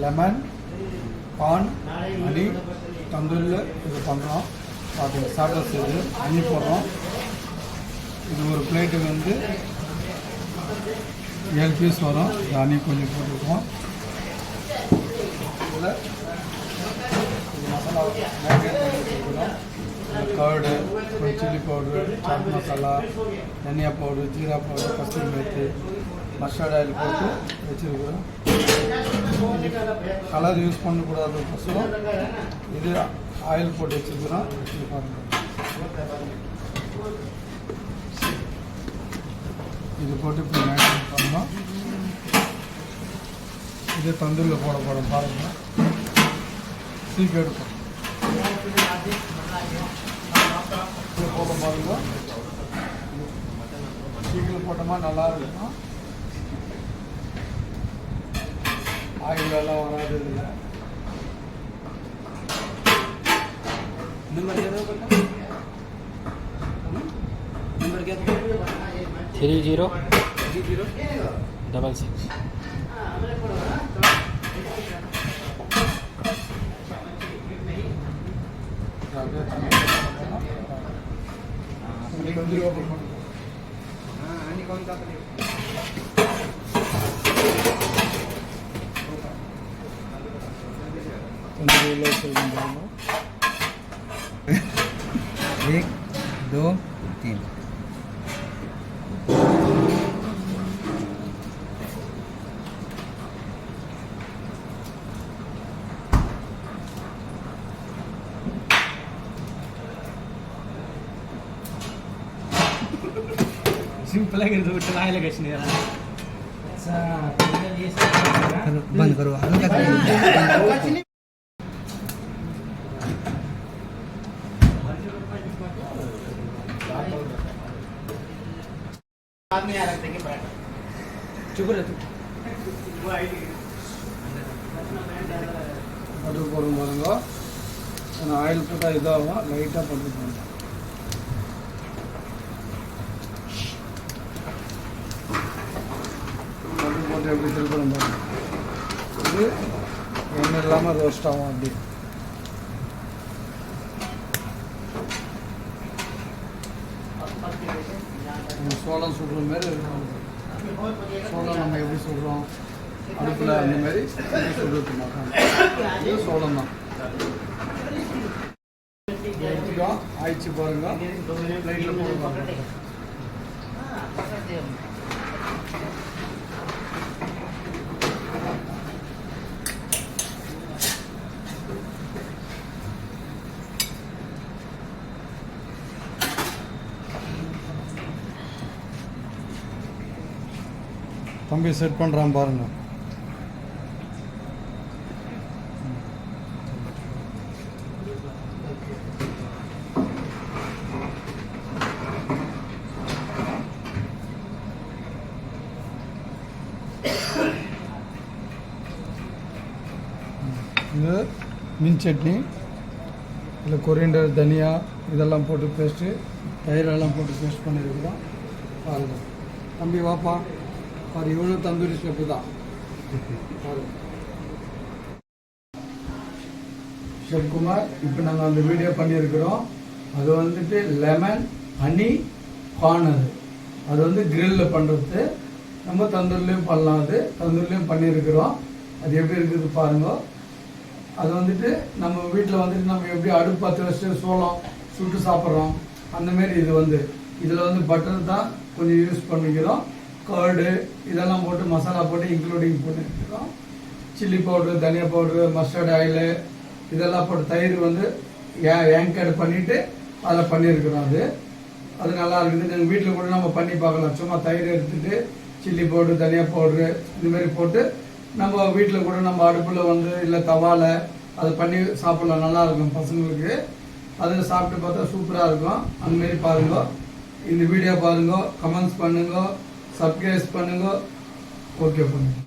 Lemon பான் அடி தந்தூரில் இது பண்ணுறோம். அது ஸ்டார்டர்ஸ் இது அன்னி போடுறோம். இது ஒரு பிளேட்டுக்கு வந்து 7 பீஸ் வரும். இது அன்னி கொஞ்சம் போட்டுருக்கோம். இதில் மசாலா மேரினேட் பண்ணி வச்சுருக்கிறோம். Curd, chilli powder, chaat masala, தனியா பவுட்ரு, ஜீரா powder, kasuri methi, mustard oil போட்டு வச்சுருக்கிறோம். கலர் யூஸ் பண்ணக்கூடாதுக்கோசரம் இது ஆயில் போட்டு வச்சுருக்கிறோம். இது பாருங்கள், இது போட்டு இப்போ மேரினேட் பண்ணோம். இது தந்தூரில் போட போகிறோம். பாருங்கள், சீக்கிரம் எடுப்போம். போட பாருங்க, சீக்கிரம் போட்டோமா நல்லா இருக்கும். ஆயில் எல்லாம் வராது. नंबर 3066 1 2 3 सिंपल है कि तो चलाए लगे नहीं रहा। अच्छा बंद करो। हम क्या करेंगे? आदमी आ रखते हैं पराठा चुप रह तू அது போடும் பாருங்க. ஆயில் போட்டால் இதாகும். லைட்டாக போட்டு போடுங்க. அது போட்டு எப்படி திருப்பணும் பாருங்க. இது எண்ணெய் இல்லாமல் ரோஸ்ட் ஆகும். அப்படி சோளம் சுடுற மாரி இருக்கும். சோளம் நம்ம எப்படி சுடுறோம் அடுப்பில், அந்த மாதிரி சுடுறது மாட்டோம். இது சோளம் தான். எடுத்துக்கோம். ஆயிடுச்சு பாருங்க. லைட்டில் போடுவாங்க. தம்பி செட் பண்ணுறான் பாருங்க. இது மீன் சட்னி. இதில் கொரியண்டர், தனியா இதெல்லாம் போட்டு பேஸ்ட்டு, தயிரெல்லாம் போட்டு பேஸ்ட் பண்ணியிருக்கிறோம். பாருங்கள் தம்பி, வாப்பா பாரு. இவனும் தந்தூரி ஷெஃப் தான். ஷெஃப் குமார். இப்போ நாங்கள் அந்த வீடியோ பண்ணியிருக்கிறோம். அது வந்துட்டு லெமன் ஹனி கார்ன். அது வந்து கிரில்லில் பண்ணுறது. நம்ம தந்தூர்லேயும் பண்ணலாம். அது தந்தூர்லேயும் பண்ணியிருக்கிறோம். அது எப்படி இருக்குது பாருங்க. அது வந்துட்டு நம்ம வீட்டில் வந்துட்டு நம்ம எப்படி அடுப்பு பற்ற வச்சுட்டு சோளம் சுட்டு சாப்பிட்றோம் அந்தமாரி. இது வந்து இதில் வந்து பட்டர் தான் கொஞ்சம் யூஸ் பண்ணிக்கிறோம். கர்டு இதெல்லாம் போட்டு மசாலா போட்டு இன்க்ளூடிங் பண்ணிக்கிறோம். சில்லி பவுட்ரு, தனியா பவுட்ரு, மஸ்டர்ட் ஆயிலு இதெல்லாம் போட்டு தயிர் வந்து ஏங்கட் பண்ணிவிட்டு அதில் பண்ணியிருக்கிறோம். அது நல்லா இருக்குது. நாங்கள் வீட்டில் கூட நம்ம பண்ணி பார்க்கலாம். சும்மா தயிர் எடுத்துகிட்டு சில்லி பவுட்ரு, தனியா பவுட்ரு இதுமாரி போட்டு நம்ம வீட்டில் கூட நம்ம அடுப்பில் வந்து இல்லை தவாவில் அது பண்ணி சாப்பிட்லாம். நல்லாயிருக்கும் பசங்களுக்கு. அதில் சாப்பிட்டு பார்த்தா சூப்பராக இருக்கும். அந்தமாரி பாருங்க. இந்த வீடியோ பாருங்க, கமெண்ட்ஸ் பண்ணுங்க, சப்ஸ்கிரைப் பண்ணுங்க, ஓகே பண்ணுங்க.